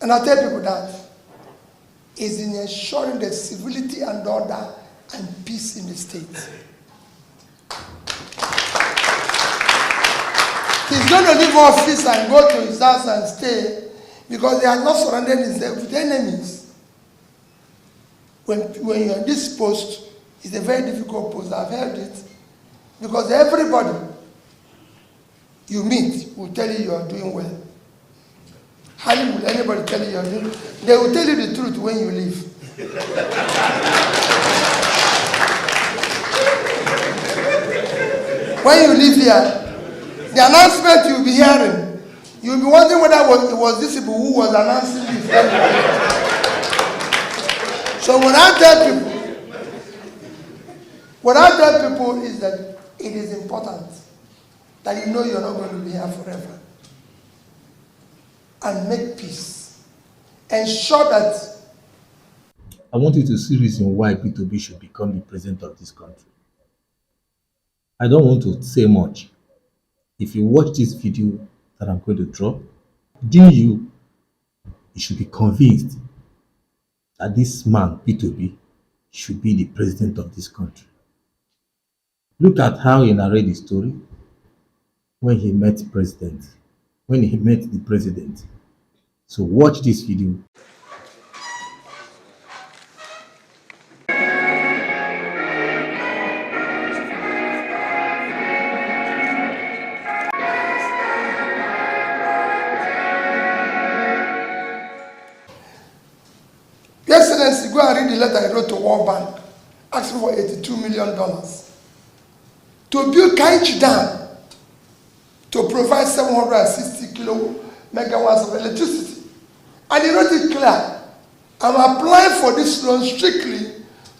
And I tell people that is in ensuring the civility and order and peace in the state. He's going to leave office and go to his house and stay because he has not surrounded himself with enemies. When you're in this post, it's a very difficult post. I've heard it. Because everybody you meet will tell you are doing well. Hardly will anybody tell you are doing well. They will tell you the truth when you leave. When you leave here, the announcement you'll be hearing, you'll be wondering whether it was these people who was announcing this. So what I tell people is that it is important that you know you're not going to be here forever. And make peace. Ensure that. I want you to see reason why Peter Obi should become the president of this country. I don't want to say much. If you watch this video that I'm going to drop, then you should be convinced that this man, Peter Obi, should be the president of this country. Look at how he narrated the story when he met the president. So watch this video. Excellency, go and read the letter I wrote to World Bank, asking for $82 million to build Kainchi Dam to provide 760 megawatts of electricity. And he wrote it clear. I'm applying for this loan strictly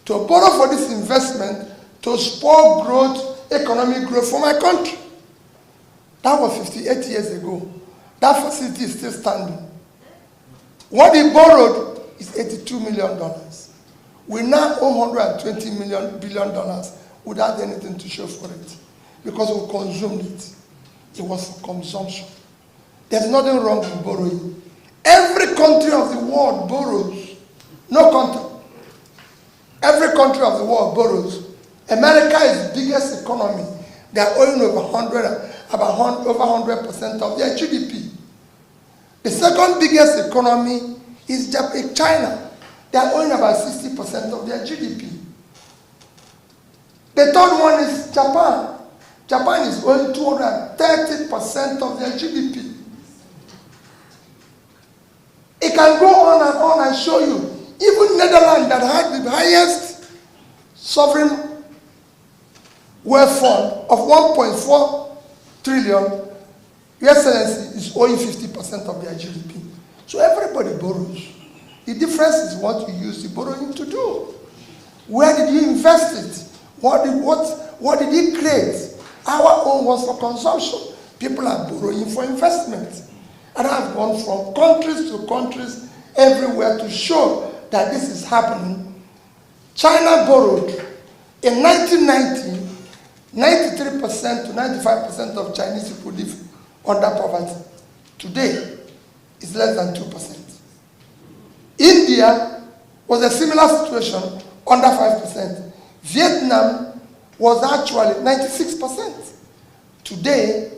to borrow for this investment to spur growth, economic growth for my country. That was 58 years ago. That facility is still standing. What he borrowed is $82 million. We now owe $120 billion without anything to show for it because we consumed it. It was for consumption. There's nothing wrong with borrowing. Every country of the world borrows. No country. Every country of the world borrows. America is the biggest economy. They are owing over 100% of their GDP. The second biggest economy is China. They are owing about 60% of their GDP. The third one is Japan. Japan is owing 230% of their GDP. It can go on and show you. Even Netherlands, that had the highest sovereign wealth fund of 1.4 trillion, Your Excellency, is owing 50% of their GDP. So everybody borrows. The difference is what you use the borrowing to do. Where did you invest it? What did you create? Our own was for consumption. People are borrowing for investment. And I've gone from countries to countries everywhere to show that this is happening. China borrowed in 1990, 93% to 95% of Chinese people live under poverty. Today, it's less than 2%. India was a similar situation, under 5%. Vietnam was actually 96%. Today,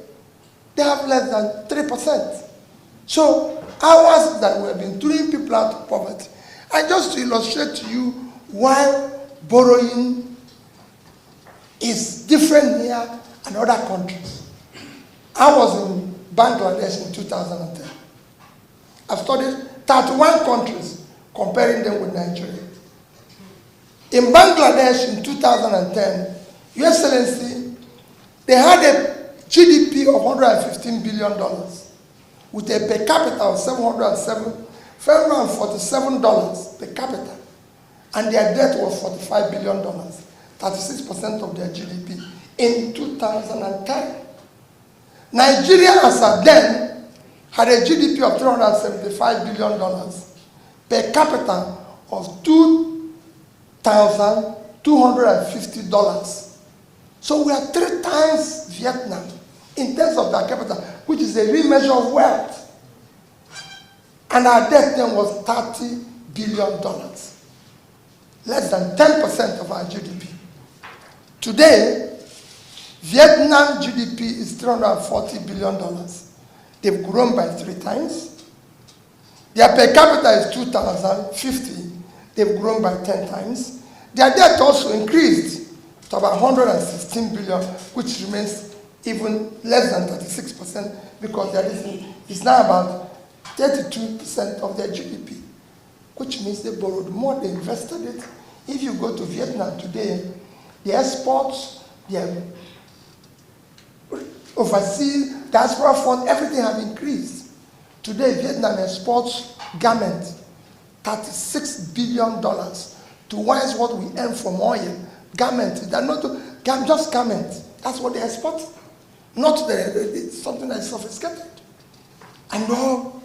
they have less than 3%. So, ours that we have been throwing people out of poverty. And just to illustrate to you why borrowing is different here and other countries. I was in Bangladesh in 2010. I've studied 31 countries, comparing them with Nigeria. In Bangladesh in 2010, Your Excellency, they had a GDP of $115 billion with a per capita of $747 per capita. And their debt was $45 billion, 36% of their GDP in 2010. Nigeria, as at then, had a GDP of $375 billion per capita of $2,250. So we are 3 times Vietnam in terms of per capita, which is a real measure of wealth. And our debt then was $30 billion, less than 10% of our GDP. Today, Vietnam GDP is $340 billion. They've grown by 3 times. Their per capita is 2,050. They've grown by 10 times. Their debt also increased to about 116 billion, which remains even less than 36% because it's now about 32% of their GDP, which means they borrowed more, they invested it. If you go to Vietnam today, the exports, their overseas diaspora fund, everything have increased. Today, Vietnam exports garments, $36 billion, twice what we earn from oil. Garments, they're not just garments. That's what they export. Not something that is sophisticated. And all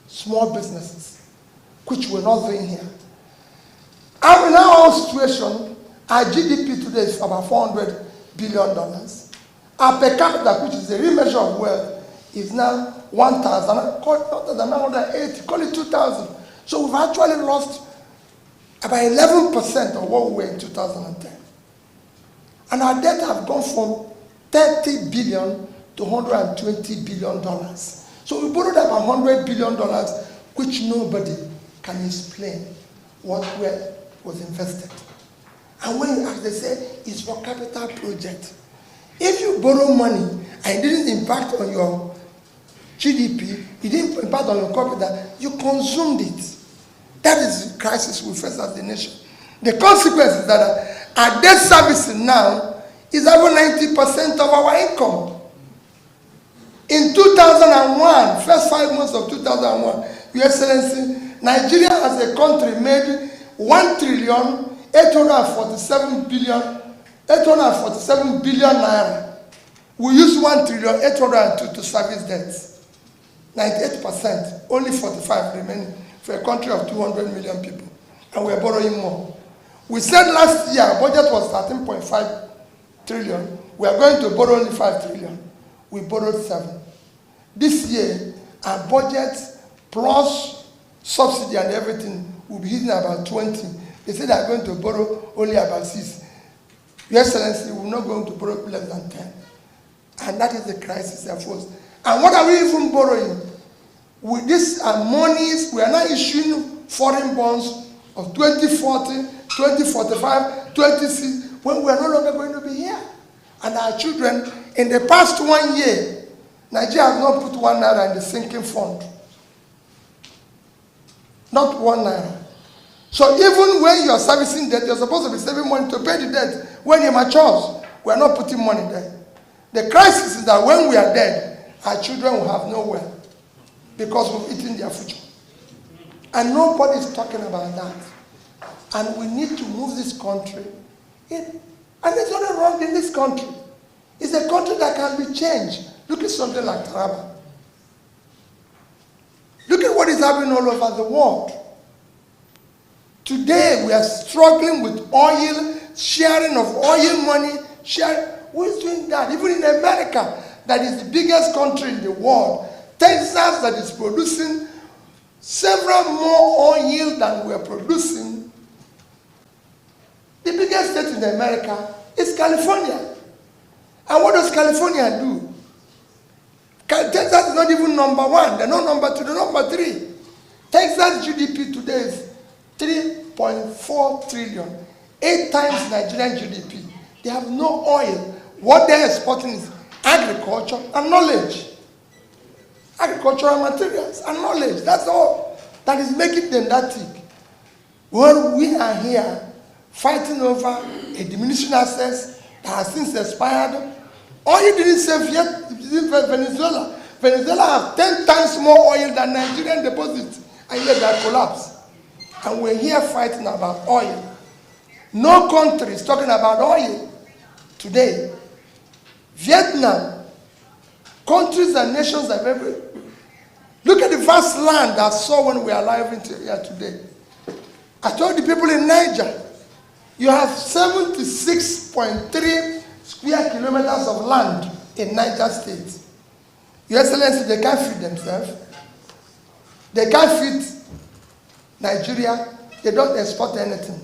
small businesses, which we're not doing here. And in our situation, our GDP today is about $400 billion. Our per capita, which is the real measure of wealth, is now 1,980, call it 2,000. So we've actually lost about 11% of what we were in 2010. And our debt have gone from $30 billion to $120 billion. So we borrowed about $100 billion, which nobody can explain where was invested. And when you ask, they say, it's for capital project. If you borrow money and it didn't impact on your GDP, it didn't impact on your capital, you consumed it. That is the crisis we face as a nation. The consequence is that our debt servicing now is over 90% of our income. In 2001, first 5 months of 2001, Your Excellency, Nigeria as a country made 1,847 billion naira. We use 1,802 to service debts. 98%, only 45 remaining for a country of 200 million people. And we're borrowing more. We said last year our budget was 13.5 trillion. We are going to borrow only 5 trillion. We borrowed 7. This year, our budget plus subsidy and everything will be hitting about 20. They say they are going to borrow only about 6. Your Excellency, we're not going to borrow less than 10. And that is the crisis they force. And what are we even borrowing? With these monies, we are now issuing foreign bonds of 2040, 2045, 26, when we are no longer going to be here. And our children, in the past 1 year, Nigeria has not put 1 naira in the sinking fund. Not 1 naira. So even when you are servicing debt, you're supposed to be saving money to pay the debt. When it matures, we are not putting money there. The crisis is that when we are dead, our children will have nowhere because we've eaten their future. And nobody is talking about that. And we need to move this country in. And there's nothing wrong in this country. It's a country that can be changed. Look at something like Taraba. Look at what is happening all over the world. Today we are struggling with oil, sharing of oil money. Who is doing that? Even in America, that is the biggest country in the world. Texas, that is producing several more oil than we are producing. The biggest state in America is California. And what does California do? Texas is not even number 1. They're not number 2. They're number 3. Texas GDP today is 3.4 trillion. 8 times Nigerian GDP. They have no oil. What they're exporting is agriculture and knowledge. Agricultural materials and knowledge. That's all that is making them that thick. Well, we are here fighting over a diminishing access that has since expired. Oil didn't save yet Venezuela. Venezuela have 10 times more oil than Nigerian deposits, and yet that collapsed. And we're here fighting about oil. No country is talking about oil today. Vietnam, countries and nations have every. Look at the vast land I saw when we are alive here today. I told the people in Niger, you have 76.3 square kilometers of land in Niger State. Your Excellency, they can't feed themselves. They can't fit Nigeria. They don't export anything.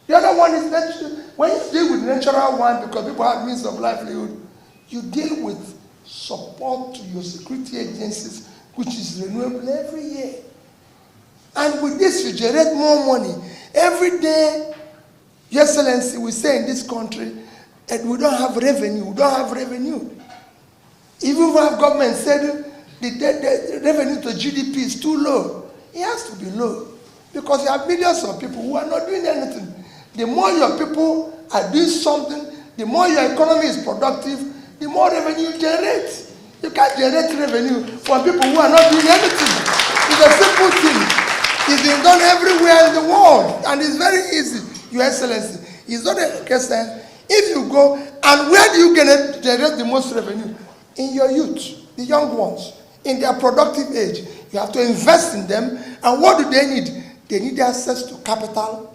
The other one is natural. When you deal with natural one, because people have means of livelihood, you deal with support to your security agencies, which is renewable every year. And with this, you generate more money. Every day, Your Excellency, we say in this country, and we don't have revenue. We don't have revenue. Even when government said the revenue to GDP is too low, it has to be low. Because you have millions of people who are not doing anything. The more your people are doing something, the more your economy is productive, the more revenue you generate. You can't generate revenue from people who are not doing anything. It's a simple thing. It's been done everywhere in the world, and it's very easy, Your Excellency. It's not a question. If you go, and where do you generate the most revenue? In your youth, the young ones, in their productive age. You have to invest in them. And what do they need? They need access to capital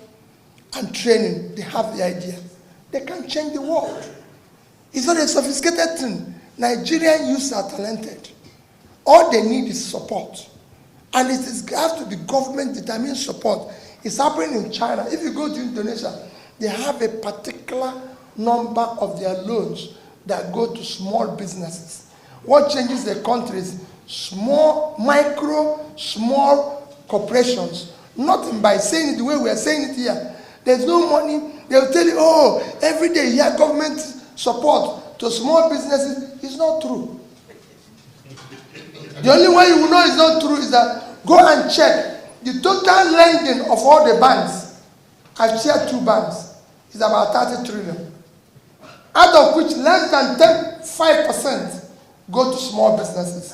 and training. They have the idea. They can change the world. It's not a sophisticated thing. Nigerian youths are talented. All they need is support. And it has to be government-determined support. It's happening in China. If you go to Indonesia, they have a particular number of their loans that go to small businesses. What changes the country is small corporations. Nothing by saying it the way we are saying it here. There's no money. They'll tell you, oh, every day you have government support to small businesses. It's not true. The only way you will know it's not true is that go and check the total lending of all the banks. I've shared 2 banks. It's about 30 trillion. Out of which less than 5% go to small businesses.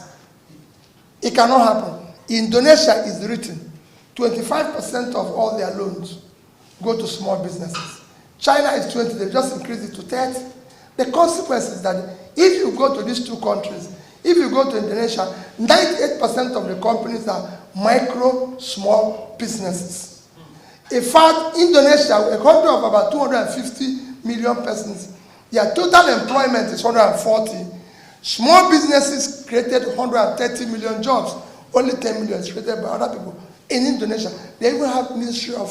It cannot happen. Indonesia is written. 25% of all their loans go to small businesses. China is 20. They've just increased it to 30. The consequence is that if you go to these 2 countries, if you go to Indonesia, 98% of the companies are small businesses. In fact, Indonesia, a country of about 250 million persons, their total employment is 140. Small businesses created 130 million jobs. Only 10 million is created by other people. In Indonesia, they even have Ministry of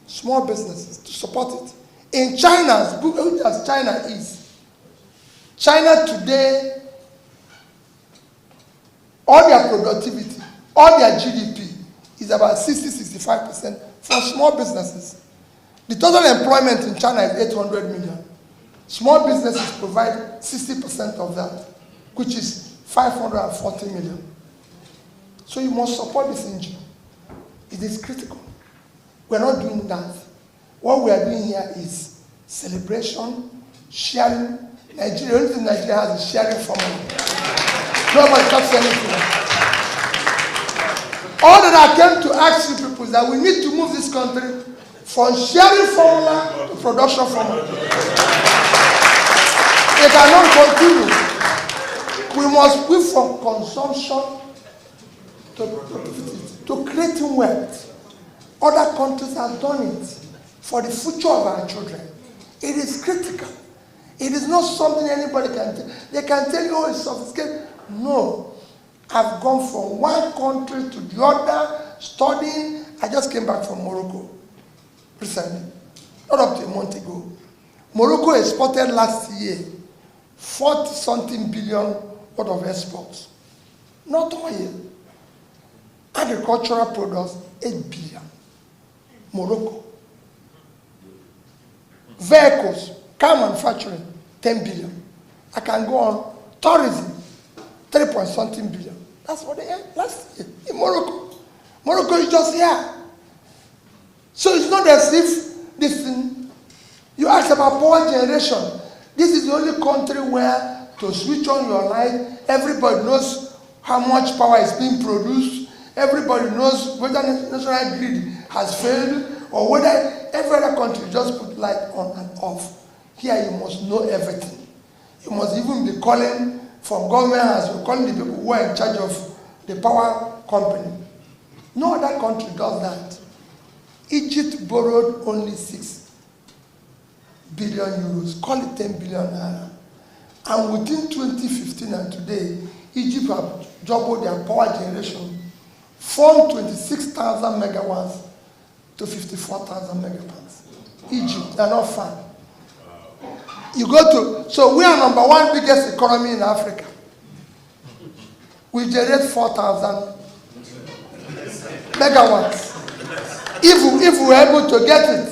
Small Businesses to support it. In China, as China is, China today, all their productivity, all their GDP is about 60-65% for small businesses. The total employment in China is 800 million. Small businesses provide 60% of that, which is 540 million. So you must support this engine. It is critical. We're not doing that. What we are doing here is celebration, sharing. Nigeria, the only thing Nigeria has is sharing formula. Nobody talks anything. All that I came to ask you people is that we need to move this country from sharing formula to production formula. It cannot continue. We must move from consumption to creating wealth. Other countries have done it for the future of our children. It is critical. It is not something anybody can tell. They can tell you, oh, it's sophisticated. No. I've gone from one country to the other, studying. I just came back from Morocco recently, not up to a month ago. Morocco exported last year 40-something billion worth of exports. Not oil. Agricultural products, 8 billion. Morocco. Vehicles, car manufacturing, 10 billion. I can go on. Tourism, 3-point-something billion. That's what they had last year in Morocco. Morocco is just here. So it's not as if this thing, you ask about power generation. This is the only country where to switch on your light, everybody knows how much power is being produced. Everybody knows whether the national grid has failed or whether every other country just put light on and off. Here you must know everything. You must even be calling from government house, you're calling the people who are in charge of the power company. No other country does that. Egypt borrowed only 6 billion euros, call it 10 billion naira. And within 2015 and today, Egypt have doubled their power generation from 26,000 megawatts to 54,000 megawatts. Egypt, they're not far. You go to, so we are number one biggest economy in Africa. We generate 4,000 megawatts. If we're able to get it.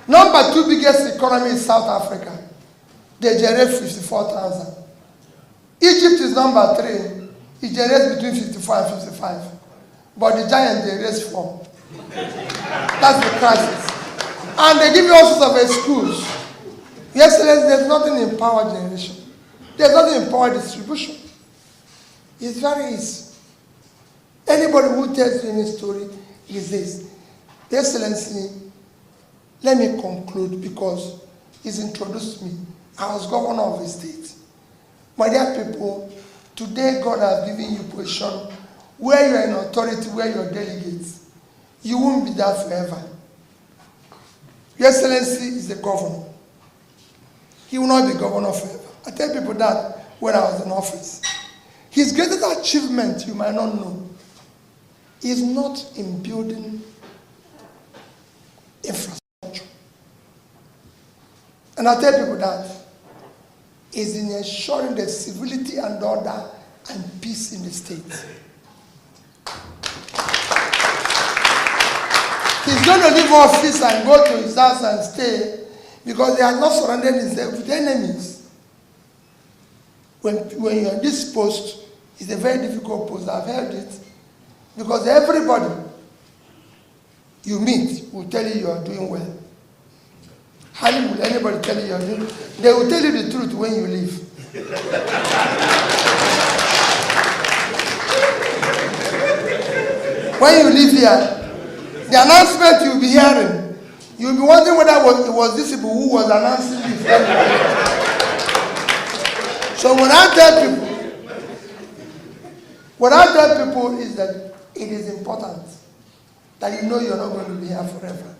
Number two biggest economy is South Africa. They generate 54,000. Egypt is number three. It generates between 54 and 55. But the giant, they raise 4. That's the crisis. And they give you all sorts of excuse. Yesterday, there's nothing in power generation. There's nothing in power distribution. It's very easy. Anybody who tells you any story is this. Excellency, let me conclude because he's introduced me. I was governor of the state. My dear people, today God has given you position where you are in authority, where you are delegates. You won't be there forever. Your Excellency is the governor. He will not be governor forever. I tell people that when I was in office. His greatest achievement, you might not know, is not in building infrastructure. And I tell people that is in ensuring the civility and order and peace in the state. He's going to leave office and go to his house and stay because he has not surrounded himself with enemies. When you're in this post, it's a very difficult post. I've heard it. Because everybody you meet will tell you are doing well. Hardly will anybody tell you you're doing well. They will tell you the truth when you leave. When you leave here, the announcement you'll be hearing, you'll be wondering whether it was these people who was announcing this. So what I tell people is that it is important that you know you're not going to be here forever.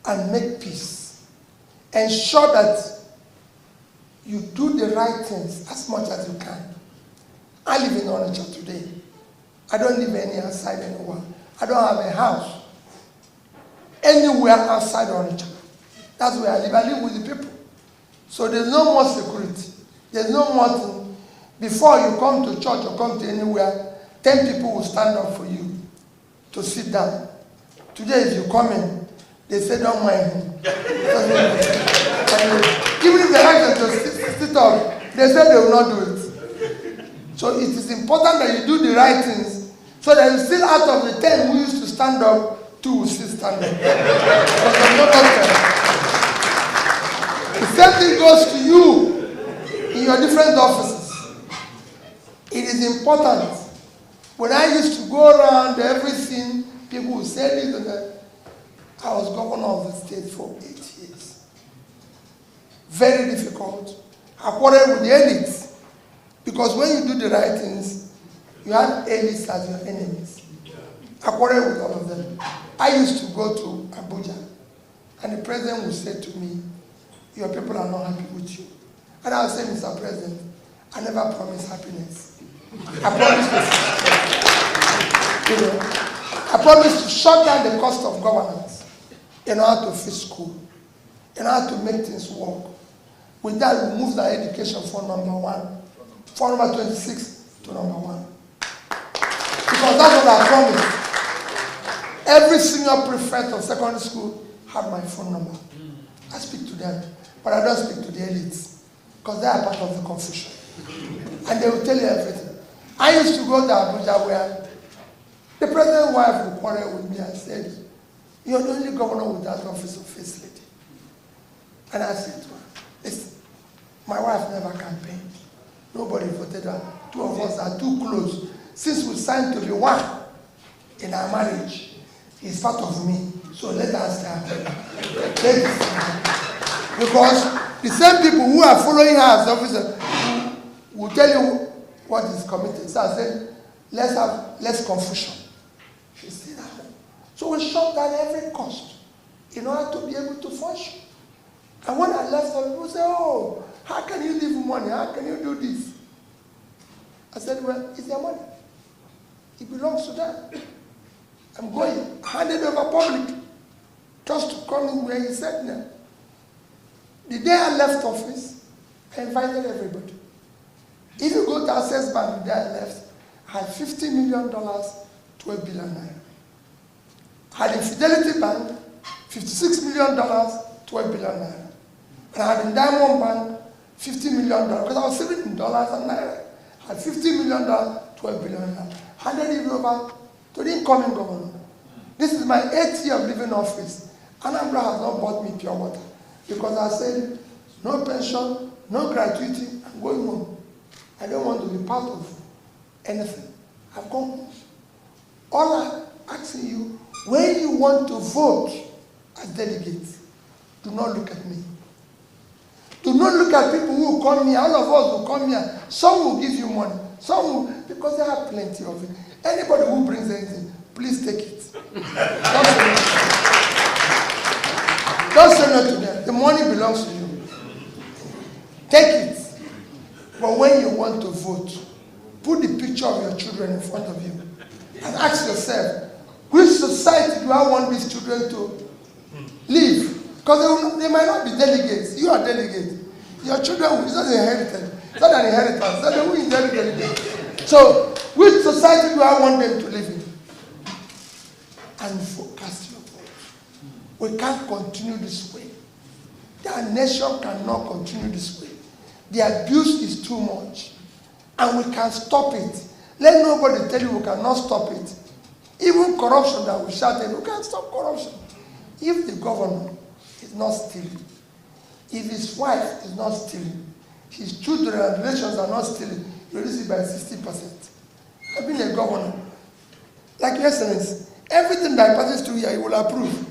And make peace. Ensure that you do the right things as much as you can. I live in Onitsha today. I don't live any outside anywhere. I don't have a house anywhere outside Onitsha. That's where I live. I live with the people. So there's no more security. There's no more thing. Before you come to church or come to anywhere, 10 people will stand up for you to sit down. Today, if you come in, they say, don't mind him. Even if they ask them to sit up, they say they will not do it. So it is important that you do the right things so that you still out of the 10 who used to stand up, 2 will still stand up. Because there's no doctor. The same thing goes to you in your different offices. It is important. When I used to go around everything, people would say this and that. I was governor of the state for 8 years. Very difficult. I quarreled with the elites. Because when you do the right things, you have elites as your enemies. I quarreled with all of them. I used to go to Abuja, and the president would say to me, your people are not happy with you. And I would say, Mr. President, I never promised happiness. I promised to shut down the cost of governance in order to fix school, in order to make things work. With that, we moved our education from number 1, from number 26 to number 1. Because that's what I promised. Every senior prefect of secondary school had my phone number. I speak to them, but I don't speak to the elites, because they are part of the confusion. And they will tell you everything. I used to go to Abuja where the president's wife would quarrel with me and said, you're the only governor with that office of first lady. And I said to her, listen, my wife never campaigned. Nobody voted her. 2 of us are too close. Since we signed to be one in our marriage, he's part of me. So let us because the same people who are following her as officer will tell you what is committed. So I said, let's have less confusion. She said, so we shut down every cost in order to be able to function. And when I left, some people say, oh, how can you leave money? How can you do this? I said, well, it's your money. It belongs to them. I'm going, handed over public, just to come in where he said now. The day I left office, I invited everybody. If you go to Access Bank the day I left, I had $50 million, 12 billion naira. I had in Fidelity Bank, $56 million, 12 billion naira. And I had in Diamond Bank, $50 million, because I was saving in dollars and naira. I had $50 million, 12 billion naira. Handed it over to the incoming governor. This is my 8th year of living office. Anambra has not bought me pure water. Because I said, no pension, no gratuity, I'm going home. I don't want to be part of anything. I've gone home. All I'm asking you, when you want to vote as delegates, do not look at me. Do not look at people who come here. All of us will come here. Some will give you money. Some will, because they have plenty of it. Anybody who brings anything, please take it. Don't say no to them. The money belongs to you. Take it. But when you want to vote, put the picture of your children in front of you and ask yourself, which society do I want these children to live? Because they might not be delegates. You are delegates. Your children, it's not inherited. It's not an inheritance. So they will inherit delegates. So, which society do I want them to live in? And cast your vote. We can't continue this way. Our nation cannot continue this way. The abuse is too much. And we can stop it. Let nobody tell you we cannot stop it. Even corruption that we shout at, we can't stop corruption. If the governor is not stealing, if his wife is not stealing, his children and relations are not stealing, you reduce it by 60%. I've been a governor. Like Your Excellency, everything that passes through here, he will approve.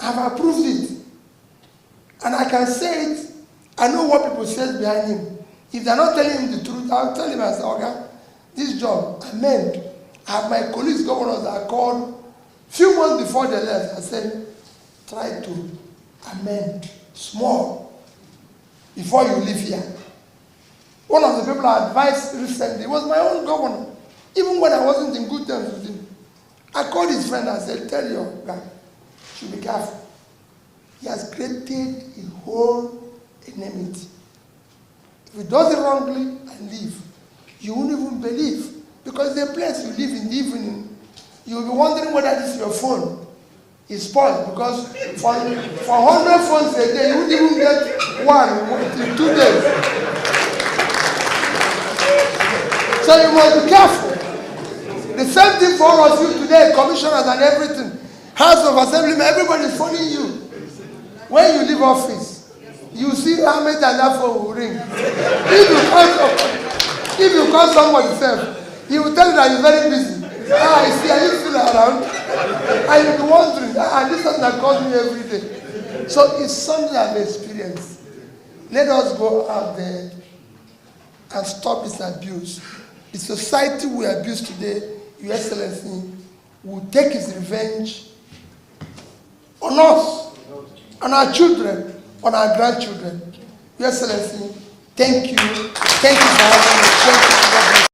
I've approved it. And I can say it. I know what people say behind him. If they're not telling him the truth, I'll tell him, I say, okay, this job, amend. I have my colleagues, governors that I called a few months before they left. I said, try to amend small before you leave here. One of the people I advised recently was my own governor. Even when I wasn't in good terms with him, I called his friend and said, tell your guy, should be careful. He has created a whole enmity. If he does it wrongly and leave, you won't even believe. Because the place you live in the evening, you'll be wondering whether this is your phone is spoiled. Because for 100 phones a day, you won't even get one in 2 days. So you must be careful. The same thing for all of you today, commissioners and everything. House of Assemblymen, everybody is following you. When you leave office, you see how many times that phone will ring. If you call somebody self, he will tell you that you're very busy. I see, are you still around? And you'll be wondering, this person that calls me every day. So it's something I've experienced. Let us go out there and stop this abuse. The society we abuse today, Your Excellency, will take its revenge on us, on our children, on our grandchildren. Your Excellency, thank you. Thank you for having me. Thank you for